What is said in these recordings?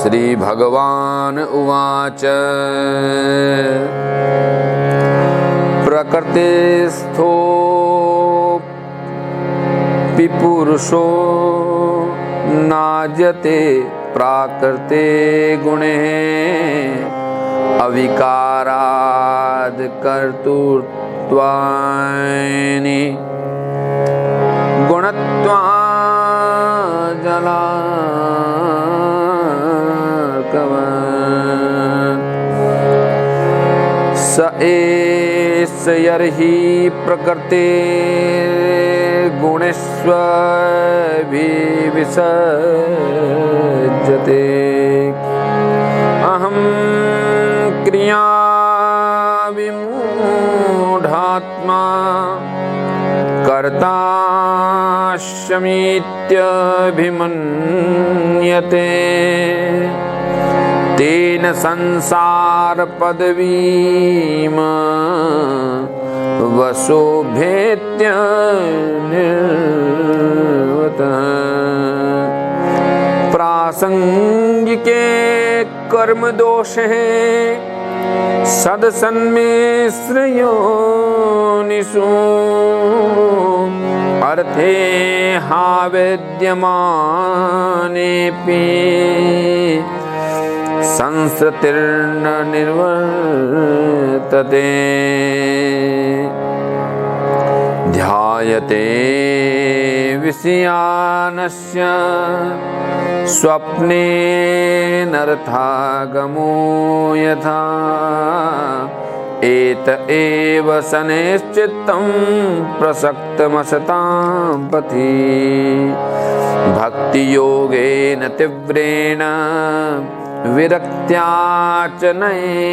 श्री भगवान उवाच प्रकृतिस्थो पुरुषो नाज्यते प्राकृते गुणे अविकाराद कर्तृत्वानि गुणत्वा जलार्कवन् स एष यर्हि प्रकृते गुणेष्वभिविसज्जते अहं क्रिया विमूढात्मा कर्तास्मीत्यभिमन्यते तेन संसार पदवीम वसोभेत्य निर्वतः प्रासंगिके कर्म दोषे सदसन्मिश्रयोनिषु अर्थे हावेद्यमानेऽपि संसृतिर्न निर्वर्तते ध्यायते विषयानस्य स्वप्ने नरथागमो यथा एत एव शनैश्चित्तं प्रसक्तमसतां पथि भक्तियोगेन तीव्रेण विरक्त्या च नयेद्वशम्।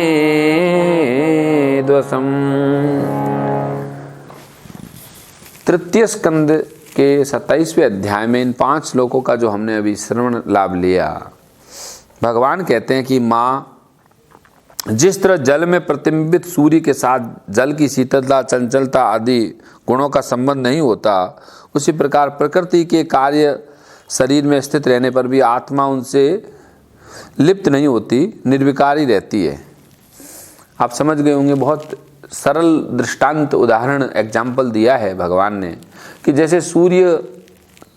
तृतीय स्कंद के 27वें अध्याय में इन 5 श्लोकों का जो हमने अभी श्रवण लाभ लिया, भगवान कहते हैं कि माँ, जिस तरह जल में प्रतिबिंबित सूर्य के साथ जल की शीतलता, चंचलता आदि गुणों का संबंध नहीं होता, उसी प्रकार प्रकृति के कार्य शरीर में स्थित रहने पर भी आत्मा उनसे लिप्त नहीं होती, निर्विकारी रहती है। आप समझ गए होंगे, बहुत सरल दृष्टांत उदाहरण एग्जाम्पल दिया है भगवान ने कि जैसे सूर्य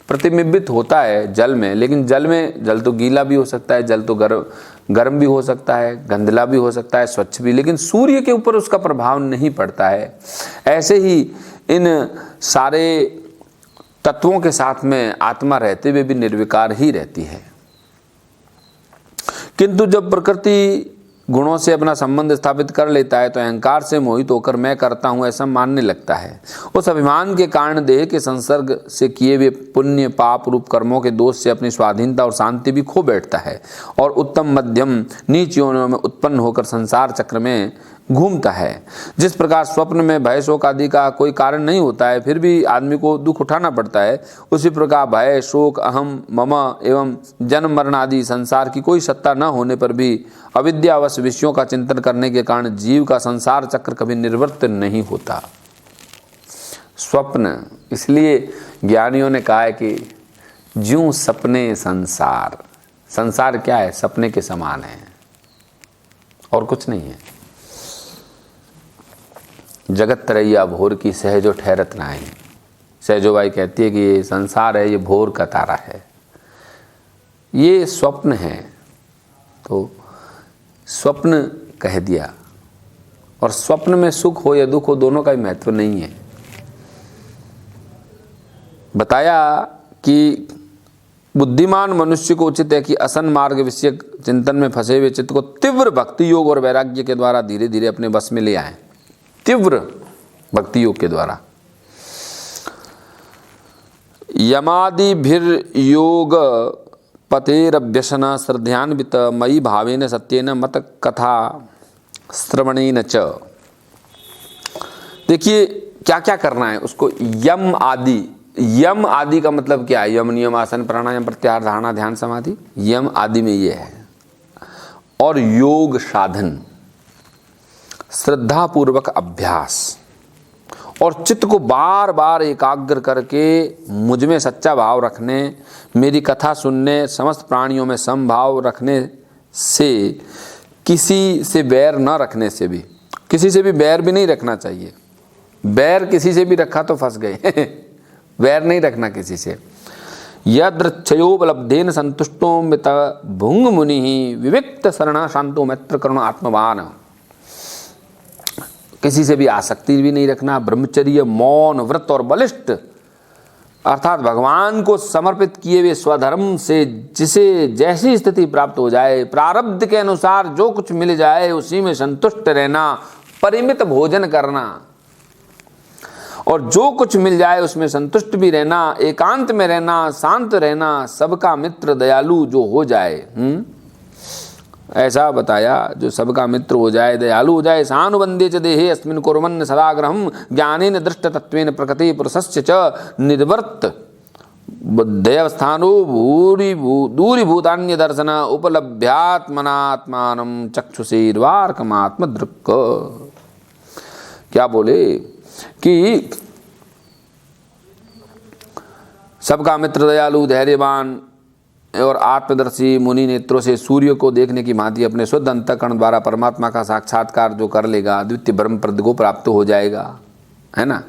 प्रतिबिंबित होता है जल में, लेकिन जल तो गीला भी हो सकता है, जल तो गर्म भी हो सकता है, गंदला भी हो सकता है, स्वच्छ भी, लेकिन सूर्य के ऊपर उसका प्रभाव नहीं पड़ता है। ऐसे ही इन सारे तत्वों के साथ में आत्मा रहते हुए भी निर्विकार ही रहती है। किंतु जब प्रकृति गुणों से अपना संबंध स्थापित कर लेता है तो अहंकार से मोहित होकर मैं करता हूँ ऐसा मानने लगता है। उस अभिमान के कारण देह के संसर्ग से किए हुए पुण्य पाप रूप कर्मों के दोष से अपनी स्वाधीनता और शांति भी खो बैठता है और उत्तम मध्यम नीच योनियों में उत्पन्न होकर संसार चक्र में घूमता है। जिस प्रकार स्वप्न में भय शोक आदि का कोई कारण नहीं होता है फिर भी आदमी को दुख उठाना पड़ता है, उसी प्रकार भय शोक अहम मम एवं जन्म मरण आदि संसार की कोई सत्ता न होने पर भी अविद्यावश विषयों का चिंतन करने के कारण जीव का संसार चक्र कभी निवृत्त नहीं होता। स्वप्न, इसलिए ज्ञानियों ने कहा है कि ज्यों सपने संसार, संसार क्या है? सपने के समान है और कुछ नहीं है। जगत तरैया भोर की सहजो ठहरत नाहीं। सहजोबाई कहती है कि ये संसार है, ये भोर का तारा है, ये स्वप्न है। तो स्वप्न कह दिया, और स्वप्न में सुख हो या दुख हो दोनों का ही महत्व नहीं है। बताया कि बुद्धिमान मनुष्य को उचित है कि असन मार्ग विषय चिंतन में फंसे हुए चित्त को तीव्र भक्ति योग और वैराग्य के द्वारा धीरे धीरे अपने बस में ले आए। तीव्र भक्ति योग के द्वारा यमादिभिर योग पतेरभ्यसन श्रद्धान्वित मयि भावेन सत्येन मत कथा श्रवणेन च। देखिए क्या क्या करना है उसको। यम आदि का मतलब क्या है? यम नियम आसन प्राणायाम प्रत्याहार धारणा ध्यान समाधि, यम आदि में ये है। और योग साधन, श्रद्धा पूर्वक अभ्यास, और चित्त को बार बार एकाग्र करके मुझ में सच्चा भाव रखने, मेरी कथा सुनने, समस्त प्राणियों में समभाव रखने से, किसी से बैर न रखने से भी, किसी से भी बैर भी नहीं रखना चाहिए। बैर किसी से भी रखा तो फंस गए बैर नहीं रखना किसी से। यदृच्छयोपलब्धेन संतुष्टो मित भुंग मुनि विविक्त शरण शांतो मैत्र करुण आत्मवान। किसी से भी आसक्ति भी नहीं रखना, ब्रह्मचर्य, मौन, व्रत और बलिष्ठ अर्थात भगवान को समर्पित किए हुए स्वधर्म से जिसे जैसी स्थिति प्राप्त हो जाए, प्रारब्ध के अनुसार जो कुछ मिल जाए उसी में संतुष्ट रहना, परिमित भोजन करना और जो कुछ मिल जाए उसमें संतुष्ट भी रहना, एकांत में रहना, शांत रहना, सबका मित्र दयालु जो हो जाए। ऐसा बताया, जो सबका मित्र हो जाए, दयालु हो जाए। सानुबंधे च देहे अस्मिन् कुर्वन् सदाग्रहं ज्ञानेन दृष्टतत्त्वेन प्रकृति पुरुषस्य च निर्वर्त बुद्धयवस्थानो दूरीभूतान्य दर्शन उपलभ्यात्मनात्मानं चक्षुषीर्वार्कमात्मदृक्। क्या बोले कि सबका मित्र दयालु, धैर्यवान और आत्मदर्शी मुनि नेत्रों से सूर्य को देखने की भांति अपने शुद्ध अंतःकरण द्वारा परमात्मा का साक्षात्कार जो कर लेगा, द्वितीय ब्रह्म पद को प्राप्त हो जाएगा, है ना।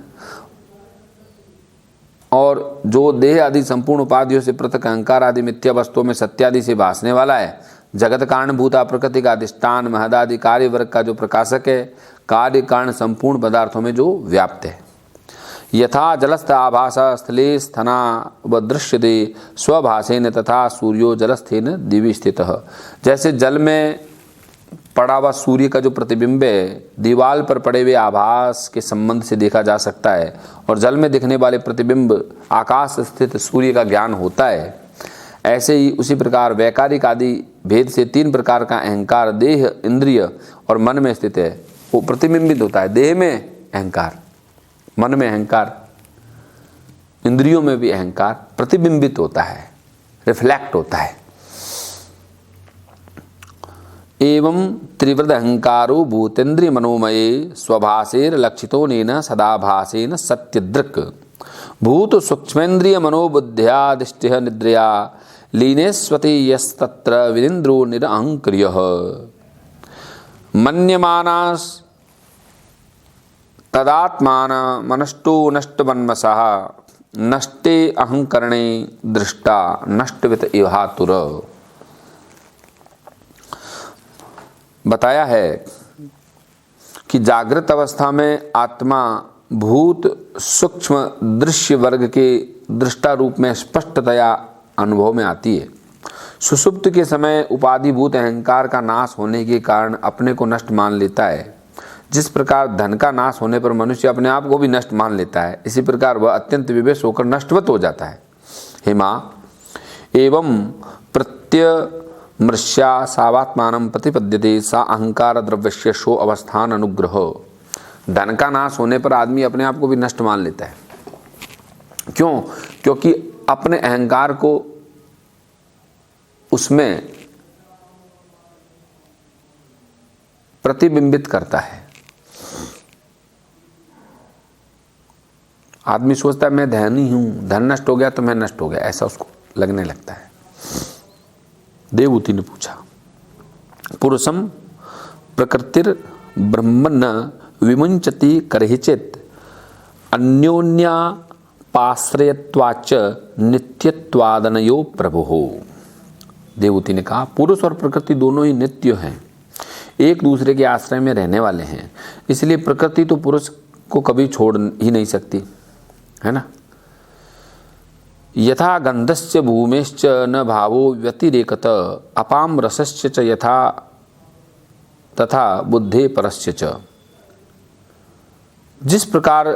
और जो देह आदि संपूर्ण उपाधियों से पृथक अहंकार आदि मिथ्या वस्तुओं में सत्यादि से भासने वाला है, जगत कारण भूता प्रकृति का अधिष्ठान महदादि कार्य वर्ग का जो प्रकाशक है, कार्य कारण संपूर्ण पदार्थों में जो व्याप्त है। यथा जलस्थ आभास स्थले स्थना व दृश्यते स्वभासेन तथा सूर्यो जलस्थेन दिवि स्थितः। जैसे जल में पड़ा हुआ सूर्य का जो प्रतिबिंब है दीवाल पर पड़े हुए आभास के संबंध से देखा जा सकता है, और जल में दिखने वाले प्रतिबिंब आकाश स्थित सूर्य का ज्ञान होता है। ऐसे ही उसी प्रकार वैकारिक आदि भेद से तीन प्रकार का अहंकार देह, इंद्रिय और मन में स्थित है, वो प्रतिबिंबित होता है। देह में अहंकार, मन में अहंकार, इंद्रियों में भी अहंकार प्रतिबिंबित होता है, रिफ्लेक्ट होता है। एवं त्रिवृद अहंकारो भूतेन्द्रिय मनोमये स्वभासेर लक्षितो नेन सदाभासेन सत्यदृक् भूत सूक्ष्मेन्द्रिय मनोबुद्ध्यादिष्टिः निद्रया लीनेस्वति यस्तत्र विनिन्द्रो निरहंक्रियः मन्यमानास् तदात्मान मनष्टो नष्टवन्मसः नष्टे अहंकरणे दृष्टा नष्टवित इहातुर। बताया है कि जागृत अवस्था में आत्मा भूत सूक्ष्म दृश्य वर्ग के दृष्टा रूप में स्पष्टतया अनुभव में आती है। सुषुप्त के समय उपाधिभूत अहंकार का नाश होने के कारण अपने को नष्ट मान लेता है। जिस प्रकार धन का नाश होने पर मनुष्य अपने आप को भी नष्ट मान लेता है, इसी प्रकार वह अत्यंत विवश होकर नष्टवत हो जाता है। हेमा एवं प्रत्यमृष्या सावात्मानं प्रतिपद्यते सा अहंकार द्रव्यस्य शो अवस्थान अनुग्रह। धन का नाश होने पर आदमी अपने आप को भी नष्ट मान लेता है। क्यों? क्योंकि अपने अहंकार को उसमें प्रतिबिंबित करता है। आदमी सोचता है मैं धनी हूं, धन नष्ट हो गया तो मैं नष्ट हो गया, ऐसा उसको लगने लगता है। देवहूति ने पूछा, पुरुषम प्रकृतिर ब्रह्मन् विमुंचति करहिचित अन्योन्यापाश्रयत्वाच नित्यत्वादनयो प्रभुः। देवहूति ने कहा, पुरुष और प्रकृति दोनों ही नित्य हैं, एक दूसरे के आश्रय में रहने वाले हैं, इसलिए प्रकृति तो पुरुष को कभी छोड़ ही नहीं सकती, है ना। यथा गंधस्य भूमेश्च न भावो व्यतिरेकत अपाम रसस्य च यथा तथा बुद्धे परस्य च। जिस प्रकार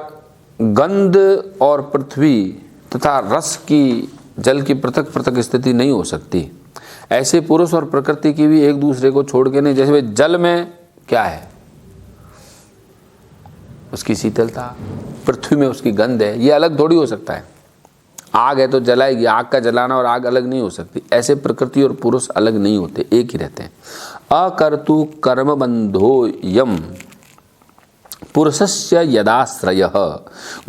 गंध और पृथ्वी तथा रस की, जल की पृथक पृथक स्थिति नहीं हो सकती, ऐसे पुरुष और प्रकृति की भी एक दूसरे को छोड़ के नहीं। जैसे जल में क्या है, उसकी शीतलता, पृथ्वी में उसकी गंध है, ये अलग थोड़ी हो सकता है। आग है तो जलाएगी, आग का जलाना और आग अलग नहीं हो सकती। ऐसे प्रकृति और पुरुष अलग नहीं होते, एक ही रहते हैं। अकर्तु कर्म बंधो यम पुरुषस्य यदाश्रयः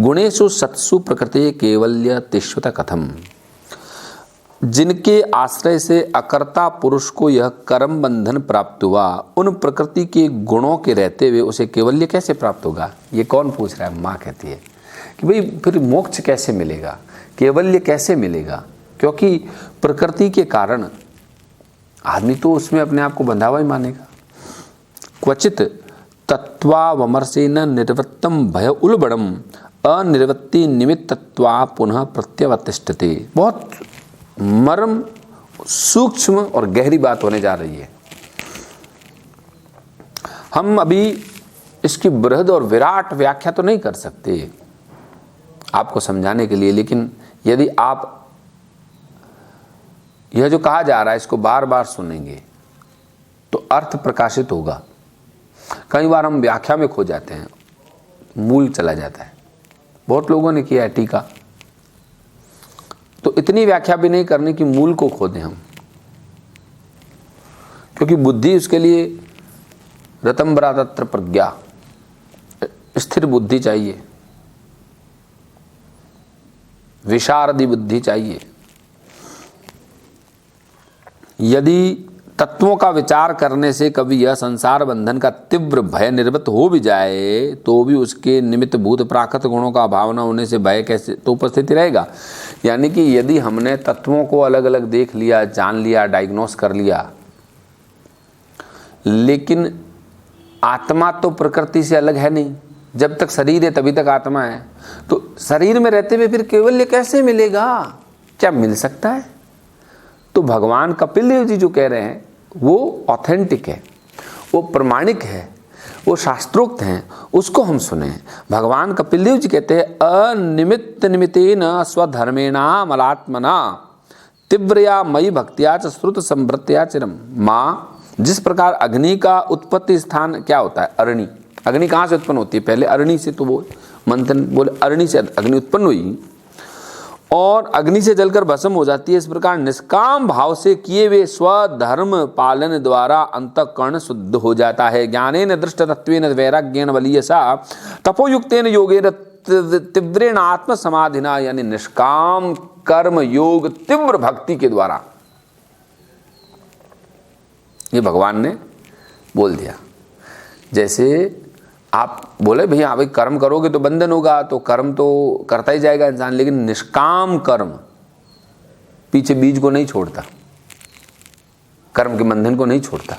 गुणेषु सत्सु प्रकृते कैवल्य तिष्ठत कथम। जिनके आश्रय से अकर्ता पुरुष को यह कर्म बंधन प्राप्त हुआ, उन प्रकृति के गुणों के रहते हुए उसे केवल्य कैसे प्राप्त होगा? ये कौन पूछ रहा है? माँ कहती है कि भाई फिर मोक्ष कैसे मिलेगा, केवल्य कैसे मिलेगा? क्योंकि प्रकृति के कारण आदमी तो उसमें अपने आप को बंधा हुआ ही मानेगा। क्वचित तत्वावमर्शेन निर्वृत्तम भय उलबड़म अनिर्वृत्ति निमित्तत्वा पुनः प्रत्यवतिष्ठते। बहुत मर्म सूक्ष्म और गहरी बात होने जा रही है। हम अभी इसकी बृहद और विराट व्याख्या तो नहीं कर सकते आपको समझाने के लिए, लेकिन यदि आप यह जो कहा जा रहा है इसको बार बार सुनेंगे तो अर्थ प्रकाशित होगा। कई बार हम व्याख्या में खो जाते हैं, मूल चला जाता है। बहुत लोगों ने किया है टीका, तो इतनी व्याख्या भी नहीं करनी कि मूल को खो दें हम, क्योंकि बुद्धि उसके लिए रतम्बरा तत्र प्रज्ञा, स्थिर बुद्धि चाहिए, विशारदी बुद्धि चाहिए। यदि तत्वों का विचार करने से कभी यह संसार बंधन का तीव्र भय निर्वृत्त हो भी जाए तो भी उसके निमित्त भूत प्राकृत गुणों का अभाव न होने से भय कैसे तो उपस्थित रहेगा। यानी कि यदि हमने तत्वों को अलग अलग देख लिया, जान लिया, डायग्नोस कर लिया, लेकिन आत्मा तो प्रकृति से अलग है नहीं। जब तक शरीर है तभी तक आत्मा है, तो शरीर में रहते हुए फिर केवल्य कैसे मिलेगा? क्या मिल सकता है? तो भगवान कपिल देव जी जो कह रहे हैं वो ऑथेंटिक है, वो प्रमाणिक है, वो शास्त्रोक्त हैं, उसको हम सुने। भगवान कपिल देव जी कहते हैं अनिमित्त निमित्तेन स्वधर्मेणा मलात्मना तीव्रया मयि भक्त्या च श्रुत संवृत्त्या चिरम। माँ, जिस प्रकार अग्नि का उत्पत्ति स्थान क्या होता है? अरणि। अग्नि कहाँ से उत्पन्न होती है? पहले अरणि से, तो वो मंथन बोले अरणि से अग्नि उत्पन्न हुई और अग्नि से जलकर भस्म हो जाती है। इस प्रकार निष्काम भाव से किए हुए स्वधर्म पालन द्वारा अंतःकरण शुद्ध हो जाता है। ज्ञानेन दृष्ट तत्वेन वैराग्येन बलीयसा तपोयुक्तेन योगेन तीव्रेण आत्म समाधिना, यानी निष्काम कर्म योग तीव्र भक्ति के द्वारा। ये भगवान ने बोल दिया। जैसे आप बोले भैया भाई कर्म करोगे तो बंधन होगा, तो कर्म तो करता ही जाएगा इंसान, लेकिन निष्काम कर्म पीछे बीज को नहीं छोड़ता, कर्म के बंधन को नहीं छोड़ता।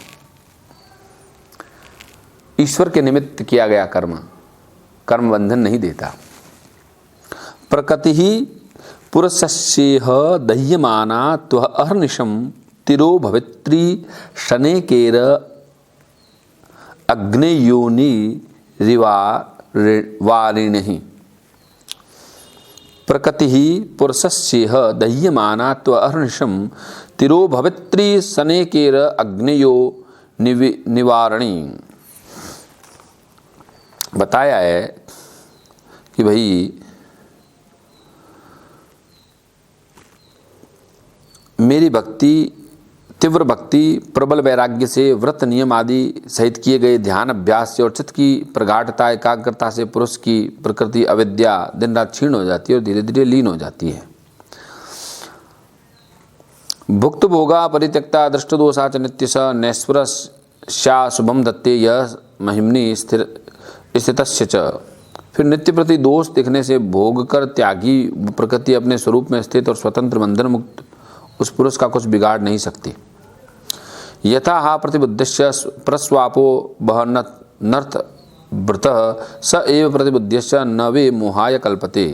ईश्वर के निमित्त किया गया कर्म कर्म बंधन नहीं देता। प्रकृति ही पुरुषस्येह दह्यमाना त्वः अहर्निशम तिरो भवित्री शनेकेर अग्नेयोनि रिवारिणि। प्रकृति ही पुरुषस्येह दह्यमाना त्वअहर्निशं तिरो भवित्री शनेकेर अग्नेयो निवारणी। बताया है कि भाई मेरी भक्ति, तीव्र भक्ति, प्रबल वैराग्य से, व्रत नियम आदि सहित किए गए ध्यान अभ्यास से और चित्त की प्रगाढ़ता एकाग्रता से पुरुष की प्रकृति अविद्या दिन रात क्षीण हो जाती है और धीरे धीरे लीन हो जाती है। भुक्त भोगा परित्यक्ता दृष्ट दोषा च नित्य स नैश्वर श्या शुभम दत्ते यह महिमनी स्थितस्य च। फिर नित्य प्रति दोष दिखने से भोग कर त्यागी प्रकृति अपने स्वरूप में स्थित और स्वतंत्र बंधन मुक्त उस पुरुष का कुछ बिगाड़ नहीं सकती। यथा हा प्रतिबुद्धस्य प्रस्वापो बह नर्थ व्रतः स एव प्रतिबुद्धस्य न वे मोहाय कल्पते।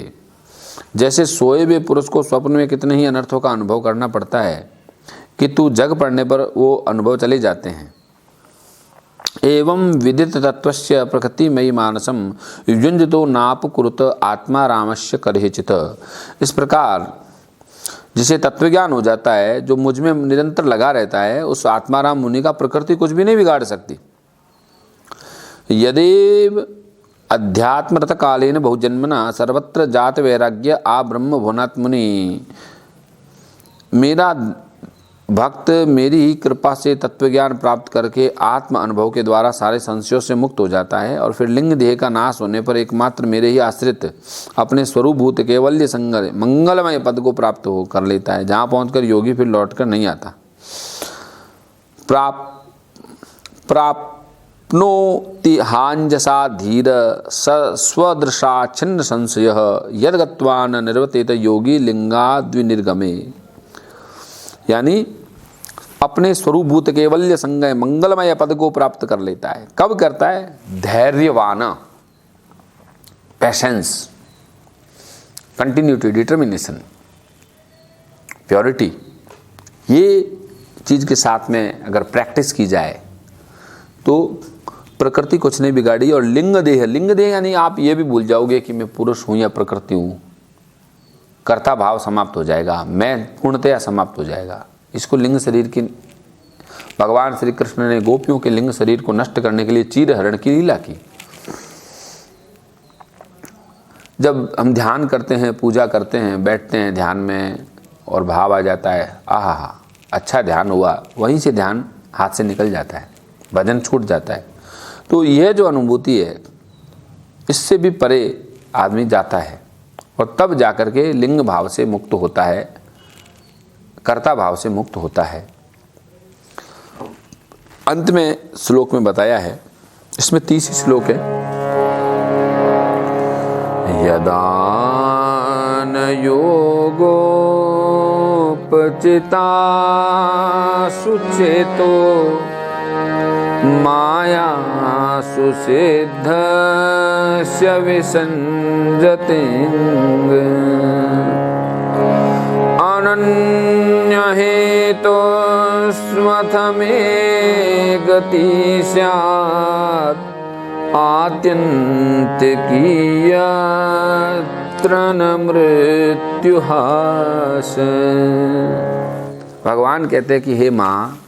जैसे सोए हुए पुरुष को स्वप्न में कितने ही अनर्थों का अनुभव करना पड़ता है किंतु जग पड़ने पर वो अनुभव चले जाते हैं। एवं विदित तत्वस्य प्रकृतिमयी मानसम युञ्जतो नाप कुरुत आत्मा रामस्य करेचित। इस प्रकार जिसे तत्वज्ञान हो जाता है, जो मुझ में निरंतर लगा रहता है, उस आत्माराम मुनि का प्रकृति कुछ भी नहीं बिगाड़ सकती। यदेव अध्यात्मरत कालेन बहुजन्मना सर्वत्र जात वैराग्य आ ब्रह्म भुवनात् मुनि। मेरा भक्त मेरी ही कृपा से तत्वज्ञान प्राप्त करके आत्म अनुभव के द्वारा सारे संशयों से मुक्त हो जाता है और फिर लिंग देह का नाश होने पर एकमात्र मेरे ही आश्रित अपने स्वरूपभूत केवल्य संगर मंगलमय पद को प्राप्त हो कर लेता है, जहाँ पहुंचकर योगी फिर लौटकर नहीं आता। प्राप्नोति हांजसा धीर स्वदृशा छिन्न संशय यद्गत्वा न निर्वर्तेत योगी लिंगाद्विनिर्गमे। यानी अपने स्वरूपभूत केवल्य संगय मंगलमय पद को प्राप्त कर लेता है। कब करता है? धैर्यवान, पैशंस, कंटिन्यूटी, डिटर्मिनेशन, प्योरिटी, ये चीज के साथ में अगर प्रैक्टिस की जाए तो प्रकृति कुछ नहीं बिगाड़ी। और लिंग देह यानी आप ये भी भूल जाओगे कि मैं पुरुष हूं या प्रकृति हूं। कर्ता भाव समाप्त हो जाएगा, मैं पूर्णतया समाप्त हो जाएगा। इसको लिंग शरीर की भगवान श्री कृष्ण ने गोपियों के लिंग शरीर को नष्ट करने के लिए चीर हरण की लीला की। जब हम ध्यान करते हैं, पूजा करते हैं, बैठते हैं ध्यान में और भाव आ जाता है, आहा अच्छा ध्यान हुआ, वहीं से ध्यान हाथ से निकल जाता है, भजन छूट जाता है। तो यह जो अनुभूति है इससे भी परे आदमी जाता है और तब जाकर के लिंग भाव से मुक्त होता है, कर्ता भाव से मुक्त होता है। अंत में श्लोक में बताया है, इसमें 30 श्लोक है। यदा न योगोपचिता सुचेतो माया सुसिद्धस्य विसंजतिंग अनन्यहेतुस्मथ मे गति स्यात् आत्यन्तिकीयत्र न मृत्युहास। भगवान कहते हैं कि हे माँ,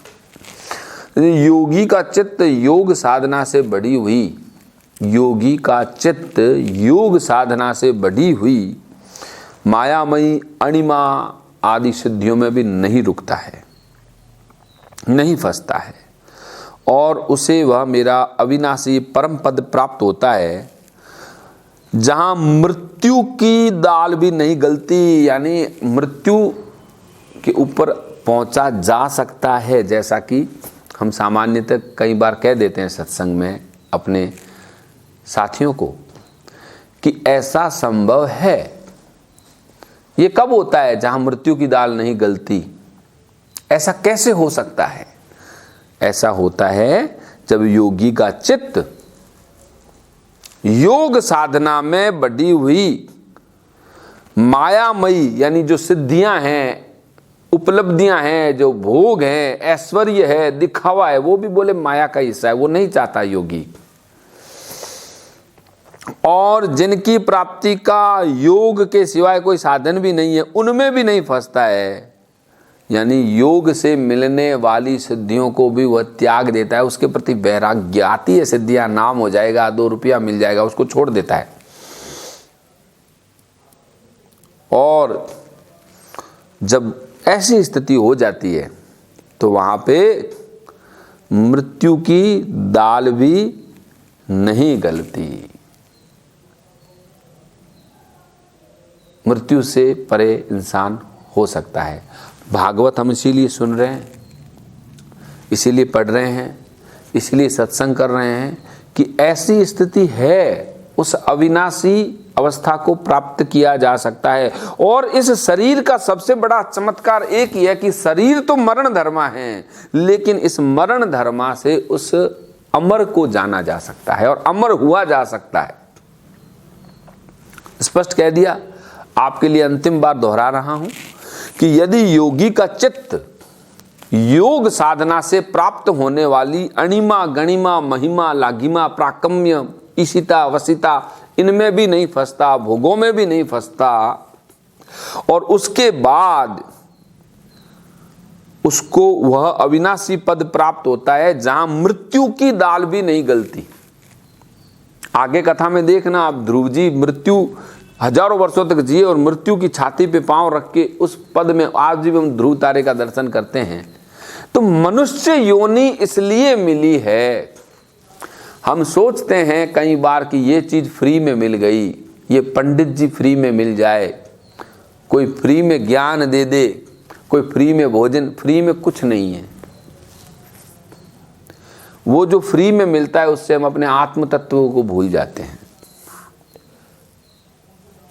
योगी का चित्त योग साधना से बढ़ी हुई, योगी का चित्त योग साधना से बढ़ी हुई मायामयी अणिमा आदि सिद्धियों में भी नहीं रुकता है, नहीं फंसता है और उसे वह मेरा अविनाशी परम पद प्राप्त होता है, जहां मृत्यु की दाल भी नहीं गलती। यानी मृत्यु के ऊपर पहुंचा जा सकता है, जैसा कि हम सामान्यतः कई बार कह देते हैं सत्संग में अपने साथियों को कि ऐसा संभव है। ये कब होता है? जहां मृत्यु की दाल नहीं गलती। ऐसा कैसे हो सकता है? ऐसा होता है जब योगी का चित्त योग साधना में बढ़ी हुई मायामयी, यानी जो सिद्धियां हैं, उपलब्धियां हैं, जो भोग हैं, ऐश्वर्य है, दिखावा है, वो भी बोले माया का हिस्सा है, वो नहीं चाहता योगी। और जिनकी प्राप्ति का योग के सिवाय कोई साधन भी नहीं है, उनमें भी नहीं फंसता है। यानी योग से मिलने वाली सिद्धियों को भी वह त्याग देता है। उसके प्रति वैराग्य आती है, सिद्धियां नाम हो जाएगा, 2 रुपया मिल जाएगा, उसको छोड़ देता है। और जब ऐसी स्थिति हो जाती है तो वहां पे मृत्यु की दाल भी नहीं गलती। मृत्यु से परे इंसान हो सकता है। भागवत हम इसीलिए सुन रहे हैं, इसीलिए पढ़ रहे हैं, इसीलिए सत्संग कर रहे हैं कि ऐसी स्थिति है, उस अविनाशी अवस्था को प्राप्त किया जा सकता है। और इस शरीर का सबसे बड़ा चमत्कार एक ही है कि शरीर तो मरण धर्मा है, लेकिन इस मरण धर्मा से उस अमर को जाना जा सकता है और अमर हुआ जा सकता है। स्पष्ट कह दिया। आपके लिए अंतिम बार दोहरा रहा हूं कि यदि योगी का चित्त योग साधना से प्राप्त होने वाली अणिमा, गणिमा, महिमा, लाघिमा, प्राकम्य, ईशिता, वसिता, इनमें भी नहीं फंसता, भोगों में भी नहीं फंसता, और उसके बाद उसको वह अविनाशी पद प्राप्त होता है जहां मृत्यु की दाल भी नहीं गलती। आगे कथा में देखना आप, ध्रुव जी मृत्यु हजारों वर्षों तक जिए और मृत्यु की छाती पे पांव रख के उस पद में आज भी हम ध्रुव तारे का दर्शन करते हैं। तो मनुष्य योनि इसलिए मिली है। हम सोचते हैं कई बार कि ये चीज फ्री में मिल गई, ये पंडित जी फ्री में मिल जाए, कोई फ्री में ज्ञान दे दे, कोई फ्री में भोजन। फ्री में कुछ नहीं है। वो जो फ्री में मिलता है उससे हम अपने आत्म तत्वों को भूल जाते हैं।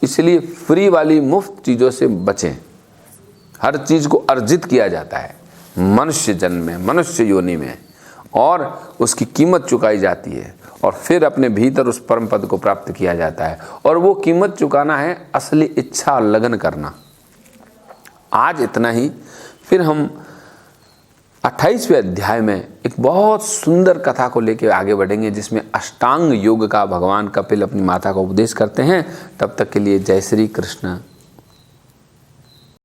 इसलिए फ्री वाली मुफ्त चीजों से बचें। हर चीज को अर्जित किया जाता है मनुष्य जन्म में, मनुष्य योनि में, और उसकी कीमत चुकाई जाती है और फिर अपने भीतर उस परम पद को प्राप्त किया जाता है। और वो कीमत चुकाना है असली इच्छा और लगन करना। आज इतना ही। फिर हम 28वें अध्याय में एक बहुत सुंदर कथा को लेकर आगे बढ़ेंगे, जिसमें अष्टांग योग का भगवान कपिल अपनी माता को उपदेश करते हैं। तब तक के लिए जय श्री कृष्ण।